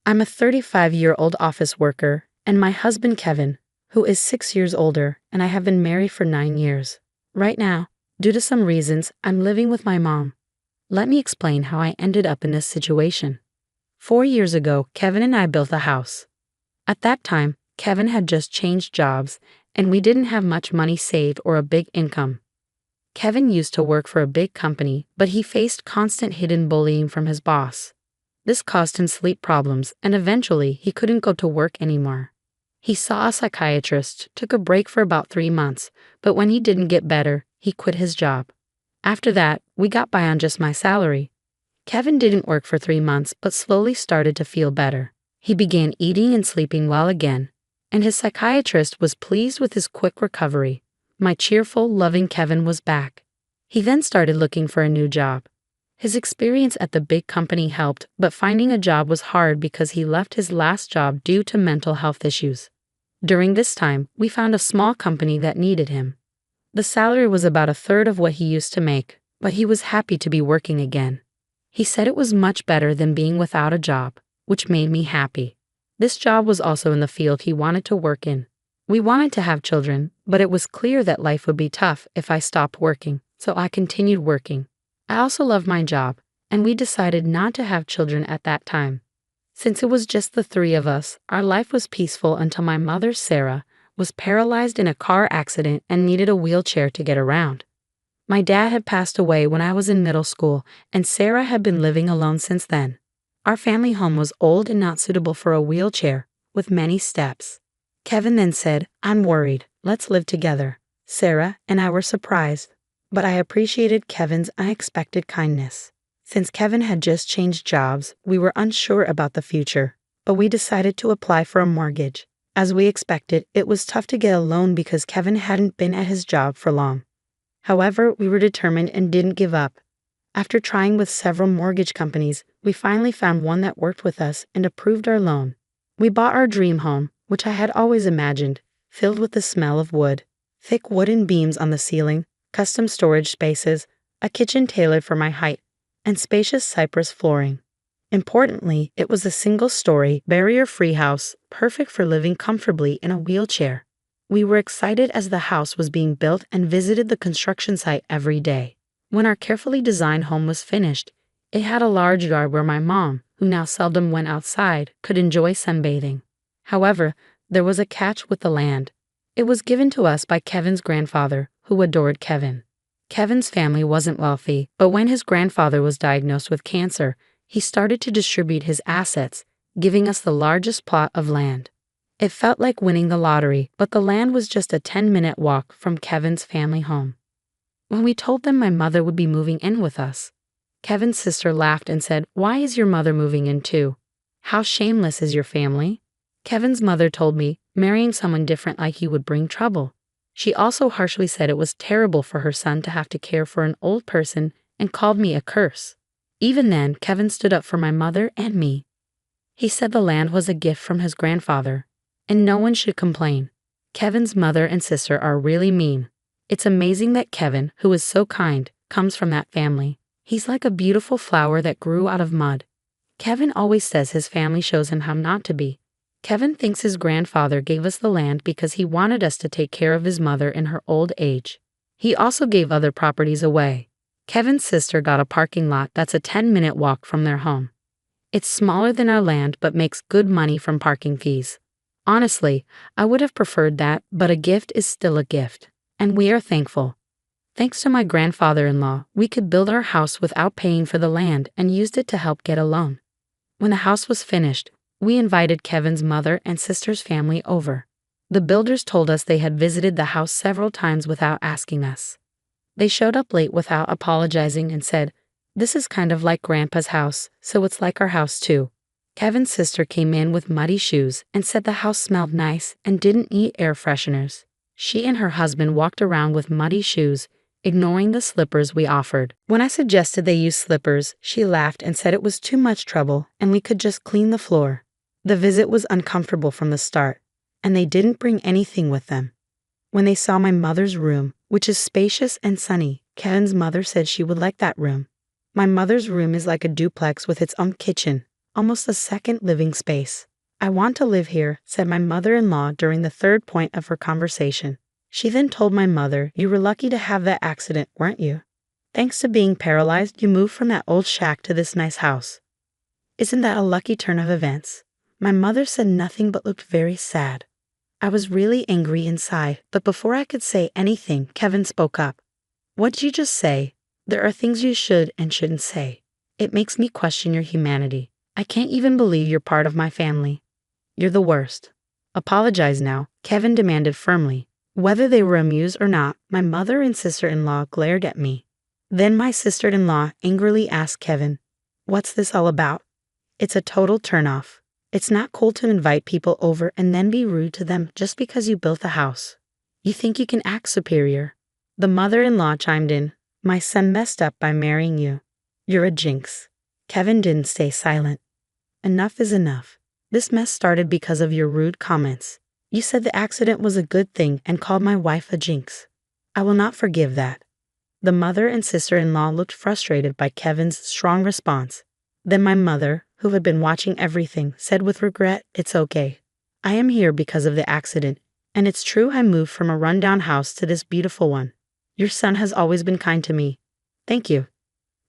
I'm a 35-year-old office worker, and my husband Kevin, who is 6 years older, and I have been married for 9 years. Right now, due to some reasons, I'm living with my mom. Let me explain how I ended up in this situation. 4 years ago, Kevin and I built a house. At that time, Kevin had just changed jobs, and we didn't have much money saved or a big income. Kevin used to work for a big company, but he faced constant hidden bullying from his boss. This caused him sleep problems, and eventually he couldn't go to work anymore. He saw a psychiatrist, took a break for about 3 months, but when he didn't get better, he quit his job. After that, we got by on just my salary. Kevin didn't work for 3 months, but slowly started to feel better. He began eating and sleeping well again, and his psychiatrist was pleased with his quick recovery. My cheerful, loving Kevin was back. He then started looking for a new job. His experience at the big company helped, but finding a job was hard because he left his last job due to mental health issues. During this time, we found a small company that needed him. The salary was about a third of what he used to make, but he was happy to be working again. He said it was much better than being without a job, which made me happy. This job was also in the field he wanted to work in. We wanted to have children, but it was clear that life would be tough if I stopped working, so I continued working. I also love my job, and we decided not to have children at that time. Since it was just the three of us, our life was peaceful until my mother, Sarah, was paralyzed in a car accident and needed a wheelchair to get around. My dad had passed away when I was in middle school, and Sarah had been living alone since then. Our family home was old and not suitable for a wheelchair, with many steps. Kevin then said, "I'm worried, let's live together." Sarah and I were surprised, but I appreciated Kevin's unexpected kindness. Since Kevin had just changed jobs, we were unsure about the future, but we decided to apply for a mortgage. As we expected, it was tough to get a loan because Kevin hadn't been at his job for long. However, we were determined and didn't give up. After trying with several mortgage companies, we finally found one that worked with us and approved our loan. We bought our dream home, which I had always imagined, filled with the smell of wood, thick wooden beams on the ceiling, custom storage spaces, a kitchen tailored for my height, and spacious cypress flooring. Importantly, it was a single-story, barrier-free house, perfect for living comfortably in a wheelchair. We were excited as the house was being built and visited the construction site every day. When our carefully designed home was finished, it had a large yard where my mom, who now seldom went outside, could enjoy sunbathing. However, there was a catch with the land. It was given to us by Kevin's grandfather, who adored Kevin. Kevin's family wasn't wealthy, but when his grandfather was diagnosed with cancer, he started to distribute his assets, giving us the largest plot of land. It felt like winning the lottery, but the land was just a 10-minute walk from Kevin's family home. When we told them my mother would be moving in with us, Kevin's sister laughed and said, "Why is your mother moving in too? How shameless is your family?" Kevin's mother told me marrying someone different like you would bring trouble. She also harshly said it was terrible for her son to have to care for an old person and called me a curse. Even then, Kevin stood up for my mother and me. He said the land was a gift from his grandfather, and no one should complain. Kevin's mother and sister are really mean. It's amazing that Kevin, who is so kind, comes from that family. He's like a beautiful flower that grew out of mud. Kevin always says his family shows him how not to be. Kevin thinks his grandfather gave us the land because he wanted us to take care of his mother in her old age. He also gave other properties away. Kevin's sister got a parking lot that's a 10-minute walk from their home. It's smaller than our land but makes good money from parking fees. Honestly, I would have preferred that, but a gift is still a gift, and we are thankful. Thanks to my grandfather-in-law, we could build our house without paying for the land and used it to help get a loan. When the house was finished, we invited Kevin's mother and sister's family over. The builders told us they had visited the house several times without asking us. They showed up late without apologizing and said, "This is kind of like Grandpa's house, so it's like our house too." Kevin's sister came in with muddy shoes and said the house smelled nice and didn't need air fresheners. She and her husband walked around with muddy shoes, ignoring the slippers we offered. When I suggested they use slippers, she laughed and said it was too much trouble and we could just clean the floor. The visit was uncomfortable from the start, and they didn't bring anything with them. When they saw my mother's room, which is spacious and sunny, Kevin's mother said she would like that room. My mother's room is like a duplex with its own kitchen, almost a second living space. I want to live here, said my mother-in-law during the third point of her conversation. She then told my mother, you were lucky to have that accident, weren't you? Thanks to being paralyzed, you moved from that old shack to this nice house. Isn't that a lucky turn of events? My mother said nothing but looked very sad. I was really angry inside, but before I could say anything, Kevin spoke up. What'd you just say? There are things you should and shouldn't say. It makes me question your humanity. I can't even believe you're part of my family. You're the worst. Apologize now, Kevin demanded firmly. Whether they were amused or not, my mother and sister-in-law glared at me. Then my sister-in-law angrily asked Kevin, what's this all about? It's a total turnoff. It's not cool to invite people over and then be rude to them just because you built the house. You think you can act superior. The mother-in-law chimed in, my son messed up by marrying you. You're a jinx. Kevin didn't stay silent. Enough is enough. This mess started because of your rude comments. You said the accident was a good thing and called my wife a jinx. I will not forgive that. The mother and sister-in-law looked frustrated by Kevin's strong response. Then my mother, who had been watching everything, said with regret, it's okay. I am here because of the accident, and it's true I moved from a rundown house to this beautiful one. Your son has always been kind to me. Thank you.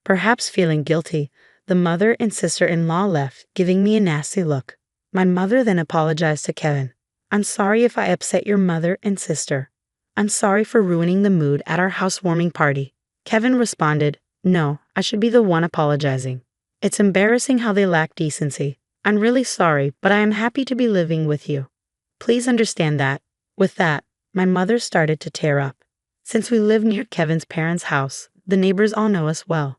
Perhaps feeling guilty, the mother and sister-in-law left, giving me a nasty look. My mother then apologized to Kevin. I'm sorry if I upset your mother and sister. I'm sorry for ruining the mood at our housewarming party. Kevin responded, no, I should be the one apologizing. It's embarrassing how they lack decency. I'm really sorry, but I am happy to be living with you. Please understand that. With that, my mother started to tear up. Since we live near Kevin's parents' house, the neighbors all know us well.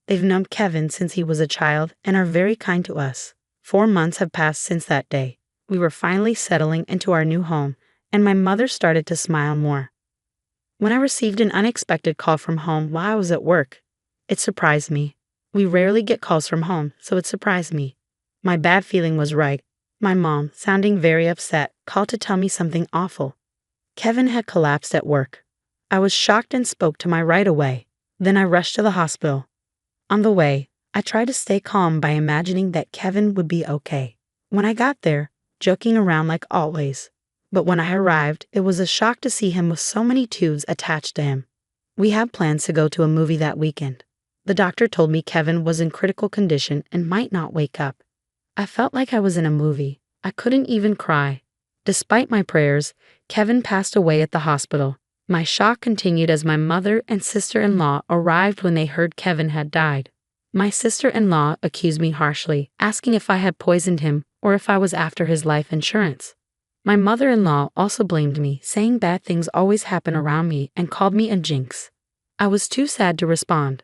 They've known Kevin since he was a child and are very kind to us. 4 months have passed since that day. We were finally settling into our new home, and my mother started to smile more. When I received an unexpected call from home while I was at work, it surprised me. We rarely get calls from home, so it surprised me. My bad feeling was right. My mom, sounding very upset, called to tell me something awful. Kevin had collapsed at work. I was shocked and spoke to my right away. Then I rushed to the hospital. On the way, I tried to stay calm by imagining that Kevin would be okay. When I got there, joking around like always. But when I arrived, it was a shock to see him with so many tubes attached to him. We had plans to go to a movie that weekend. The doctor told me Kevin was in critical condition and might not wake up. I felt like I was in a movie. I couldn't even cry. Despite my prayers, Kevin passed away at the hospital. My shock continued as my mother and sister-in-law arrived when they heard Kevin had died. My sister-in-law accused me harshly, asking if I had poisoned him or if I was after his life insurance. My mother-in-law also blamed me, saying bad things always happen around me and called me a jinx. I was too sad to respond.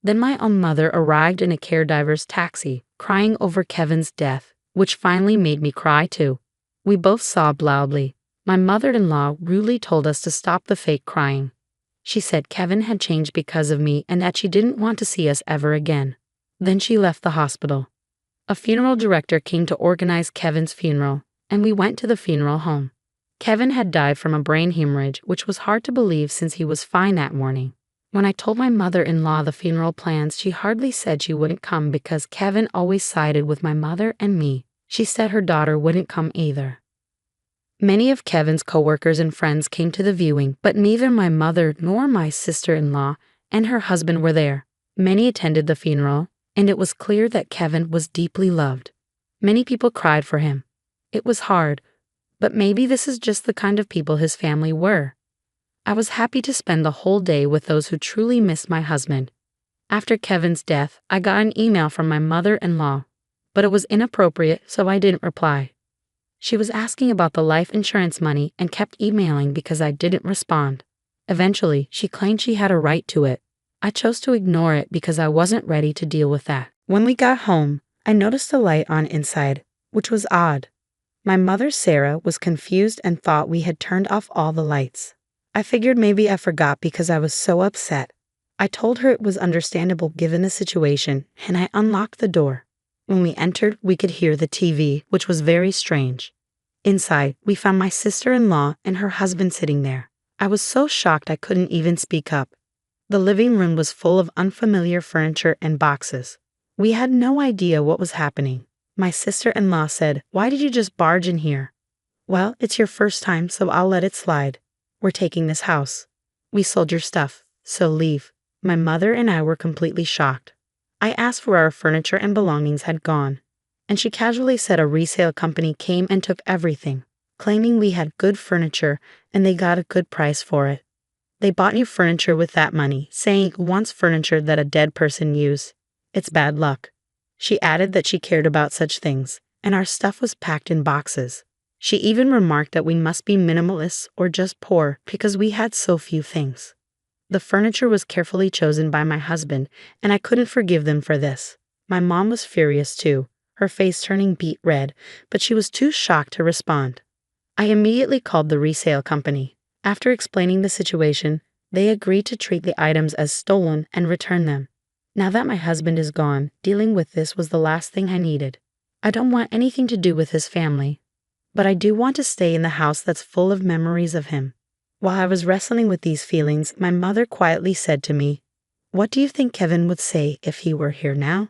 Then my own mother arrived in a caregiver's taxi, crying over Kevin's death, which finally made me cry too. We both sobbed loudly. My mother-in-law rudely told us to stop the fake crying. She said Kevin had changed because of me and that she didn't want to see us ever again. Then she left the hospital. A funeral director came to organize Kevin's funeral, and we went to the funeral home. Kevin had died from a brain hemorrhage, which was hard to believe since he was fine that morning. When I told my mother-in-law the funeral plans, she hardly said she wouldn't come because Kevin always sided with my mother and me. She said her daughter wouldn't come either. Many of Kevin's coworkers and friends came to the viewing, but neither my mother nor my sister-in-law and her husband were there. Many attended the funeral, and it was clear that Kevin was deeply loved. Many people cried for him. It was hard, but maybe this is just the kind of people his family were. I was happy to spend the whole day with those who truly missed my husband. After Kevin's death, I got an email from my mother-in-law, but it was inappropriate, so I didn't reply. She was asking about the life insurance money and kept emailing because I didn't respond. Eventually, she claimed she had a right to it. I chose to ignore it because I wasn't ready to deal with that. When we got home, I noticed a light on inside, which was odd. My mother, Sarah, was confused and thought we had turned off all the lights. I figured maybe I forgot because I was so upset. I told her it was understandable given the situation, and I unlocked the door. When we entered, we could hear the TV, which was very strange. Inside, we found my sister-in-law and her husband sitting there. I was so shocked I couldn't even speak up. The living room was full of unfamiliar furniture and boxes. We had no idea what was happening. My sister-in-law said, "Why did you just barge in here?" "Well, it's your first time, so I'll let it slide. We're taking this house. We sold your stuff, so leave." My mother and I were completely shocked. I asked where our furniture and belongings had gone, and she casually said a resale company came and took everything, claiming we had good furniture and they got a good price for it. They bought new furniture with that money, saying who wants furniture that a dead person used? It's bad luck. She added that she cared about such things, and our stuff was packed in boxes. She even remarked that we must be minimalists or just poor because we had so few things. The furniture was carefully chosen by my husband, and I couldn't forgive them for this. My mom was furious too, her face turning beet red, but she was too shocked to respond. I immediately called the resale company. After explaining the situation, they agreed to treat the items as stolen and return them. Now that my husband is gone, dealing with this was the last thing I needed. I don't want anything to do with his family, but I do want to stay in the house that's full of memories of him. While I was wrestling with these feelings, my mother quietly said to me, "What do you think Kevin would say if he were here now?"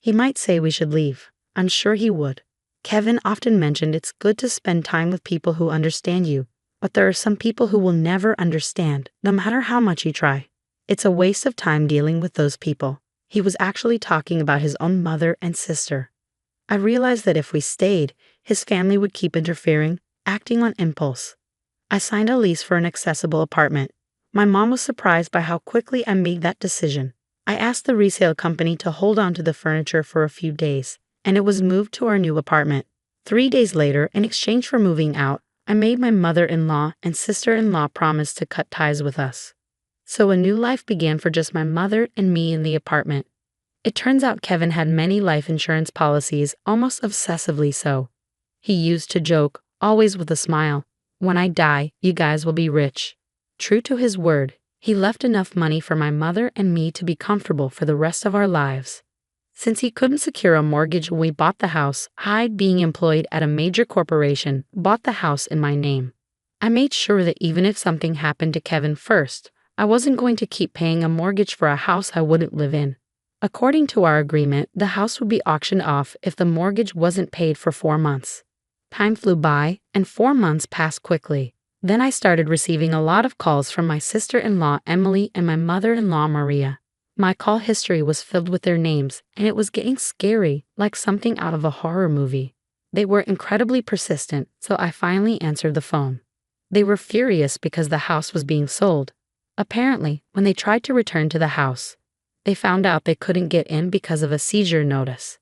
"He might say we should leave. I'm sure he would. Kevin often mentioned it's good to spend time with people who understand you. But there are some people who will never understand, no matter how much you try. It's a waste of time dealing with those people." He was actually talking about his own mother and sister. I realized that if we stayed, his family would keep interfering, acting on impulse. I signed a lease for an accessible apartment. My mom was surprised by how quickly I made that decision. I asked the resale company to hold on to the furniture for a few days, and it was moved to our new apartment. 3 days later, in exchange for moving out, I made my mother-in-law and sister-in-law promise to cut ties with us. So a new life began for just my mother and me in the apartment. It turns out Kevin had many life insurance policies, almost obsessively so. He used to joke, always with a smile, "When I die, you guys will be rich." True to his word, he left enough money for my mother and me to be comfortable for the rest of our lives. Since he couldn't secure a mortgage when we bought the house, I, being employed at a major corporation, bought the house in my name. I made sure that even if something happened to Kevin first, I wasn't going to keep paying a mortgage for a house I wouldn't live in. According to our agreement, the house would be auctioned off if the mortgage wasn't paid for 4 months. Time flew by, and 4 months passed quickly. Then I started receiving a lot of calls from my sister-in-law Emily and my mother-in-law Maria. My call history was filled with their names, and it was getting scary, like something out of a horror movie. They were incredibly persistent, so I finally answered the phone. They were furious because the house was being sold. Apparently, when they tried to return to the house, they found out they couldn't get in because of a seizure notice.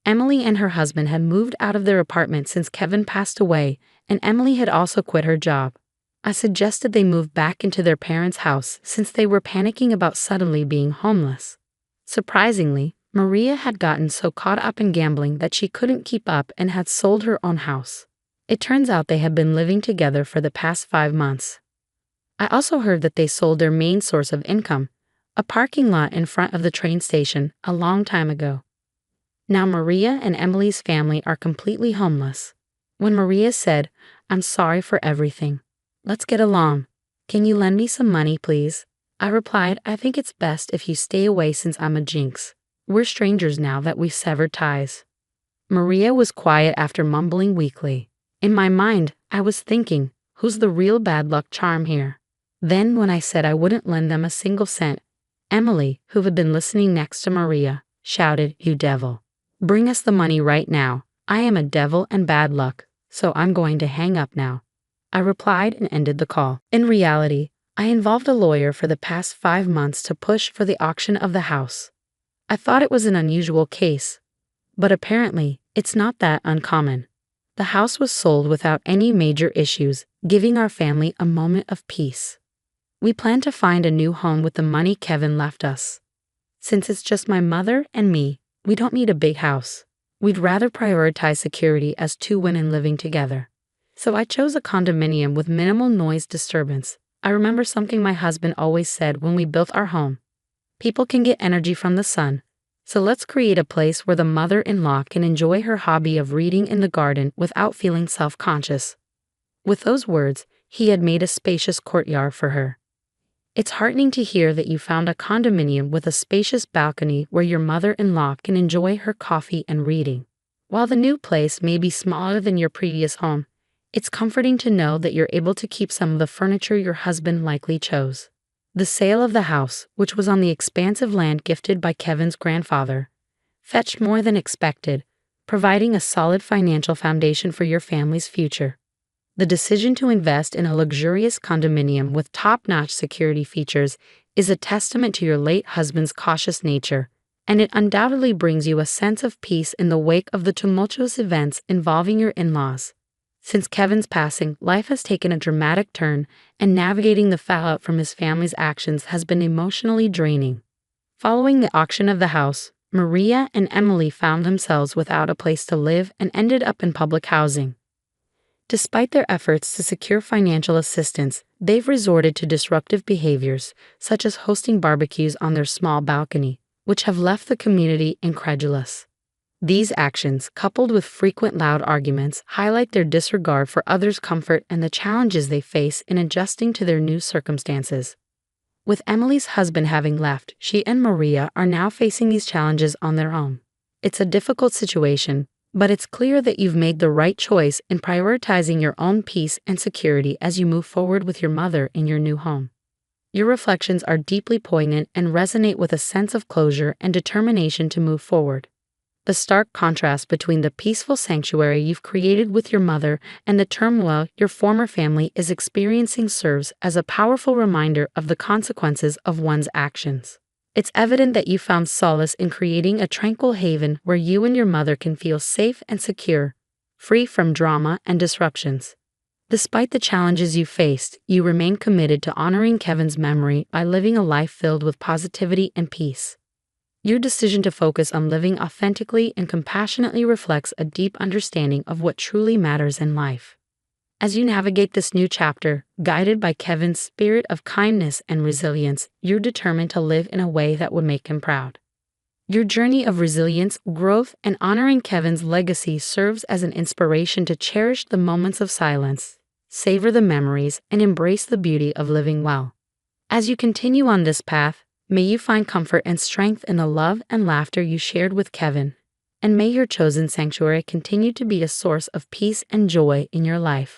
Emily and her husband had moved out of their apartment since Kevin passed away, and Emily had also quit her job. I suggested they move back into their parents' house since they were panicking about suddenly being homeless. Surprisingly, Maria had gotten so caught up in gambling that she couldn't keep up and had sold her own house. It turns out they had been living together for the past 5 months. I also heard that they sold their main source of income, a parking lot in front of the train station, a long time ago. Now Maria and Emily's family are completely homeless. When Maria said, "I'm sorry for everything. Let's get along. Can you lend me some money, please?" I replied, "I think it's best if you stay away since I'm a jinx. We're strangers now that we've severed ties." Maria was quiet after mumbling weakly. In my mind, I was thinking, who's the real bad luck charm here? Then when I said I wouldn't lend them a single cent, Emily, who had been listening next to Maria, shouted, "You devil. Bring us the money right now. I am a devil and bad luck, so I'm going to hang up now." I replied and ended the call. In reality, I involved a lawyer for the past 5 months to push for the auction of the house. I thought it was an unusual case, but apparently, it's not that uncommon. The house was sold without any major issues, giving our family a moment of peace. We plan to find a new home with the money Kevin left us. Since it's just my mother and me, we don't need a big house. We'd rather prioritize security as 2 women living together. So I chose a condominium with minimal noise disturbance. I remember something my husband always said when we built our home. People can get energy from the sun, so let's create a place where the mother-in-law can enjoy her hobby of reading in the garden without feeling self-conscious. With those words, he had made a spacious courtyard for her. It's heartening to hear that you found a condominium with a spacious balcony where your mother-in-law can enjoy her coffee and reading. While the new place may be smaller than your previous home, it's comforting to know that you're able to keep some of the furniture your husband likely chose. The sale of the house, which was on the expansive land gifted by Kevin's grandfather, fetched more than expected, providing a solid financial foundation for your family's future. The decision to invest in a luxurious condominium with top-notch security features is a testament to your late husband's cautious nature, and it undoubtedly brings you a sense of peace in the wake of the tumultuous events involving your in-laws. Since Kevin's passing, life has taken a dramatic turn, and navigating the fallout from his family's actions has been emotionally draining. Following the auction of the house, Maria and Emily found themselves without a place to live and ended up in public housing. Despite their efforts to secure financial assistance, they've resorted to disruptive behaviors, such as hosting barbecues on their small balcony, which have left the community incredulous. These actions, coupled with frequent loud arguments, highlight their disregard for others' comfort and the challenges they face in adjusting to their new circumstances. With Emily's husband having left, she and Maria are now facing these challenges on their own. It's a difficult situation, but it's clear that you've made the right choice in prioritizing your own peace and security as you move forward with your mother in your new home. Your reflections are deeply poignant and resonate with a sense of closure and determination to move forward. The stark contrast between the peaceful sanctuary you've created with your mother and the turmoil your former family is experiencing serves as a powerful reminder of the consequences of one's actions. It's evident that you found solace in creating a tranquil haven where you and your mother can feel safe and secure, free from drama and disruptions. Despite the challenges you faced, you remain committed to honoring Kevin's memory by living a life filled with positivity and peace. Your decision to focus on living authentically and compassionately reflects a deep understanding of what truly matters in life. As you navigate this new chapter, guided by Kevin's spirit of kindness and resilience, you're determined to live in a way that would make him proud. Your journey of resilience, growth, and honoring Kevin's legacy serves as an inspiration to cherish the moments of silence, savor the memories, and embrace the beauty of living well. As you continue on this path, may you find comfort and strength in the love and laughter you shared with Kevin, and may your chosen sanctuary continue to be a source of peace and joy in your life.